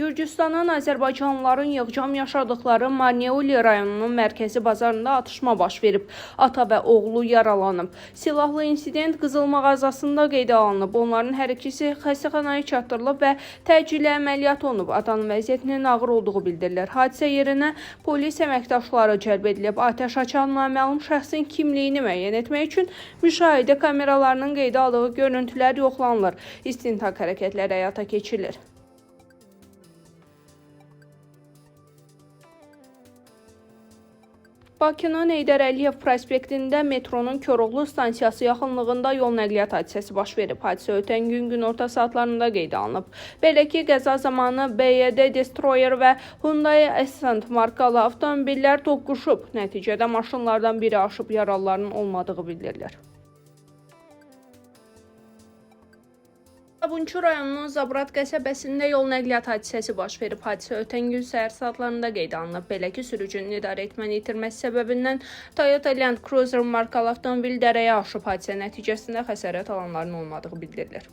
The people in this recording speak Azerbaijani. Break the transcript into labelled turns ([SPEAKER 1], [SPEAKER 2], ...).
[SPEAKER 1] Gürcüstanın Azərbaycanlıların yığcam yaşadıkları Marneuli rayonunun mərkəzi bazarında atışma baş verib. Ata və oğlu yaralanıb. Silahlı insident qızıl mağazasında qeydə alınıb. Onların hər ikisi xəstəxanaya çatdırılıb və təcili əməliyyat olunub. Atanın vəziyyətinin ağır olduğu bildirilir. Hadisə yerinə polis əməkdaşları cəlb edilib. Atəş açan naməlum şəxsin kimliyini müəyyən etmək üçün müşahidə kameralarının qeydə aldığı görüntülər yoxlanılır. İstintaq hərəkətləri həyata keçirilir. Bakının Heydər Əliyev prospektində metronun Koroğlu stansiyası yaxınlığında yol nəqliyyat hadisəsi baş verib. Hadisə ötən gün günorta saatlarında qeydə alınıb. Belə ki, qəza zamanı BYD Destroyer və Hyundai Accent markalı avtomobillər toqquşub. Nəticədə maşınlardan biri aşıb, yaralıların olmadığı bildirilir. Sabunçu rayonunun Zabrat qəsəbəsində yol nəqliyyat hadisəsi baş verib. Hadisə ötən gün səhər saatlarında qeydə alınıb. Belə ki, sürücünün idarə etməni itirməsi səbəbindən Toyota Land Cruiser markalı avtomobil dərəyə aşıb. Hadisə nəticəsində xəsarət alanların olmadığı bildirilir.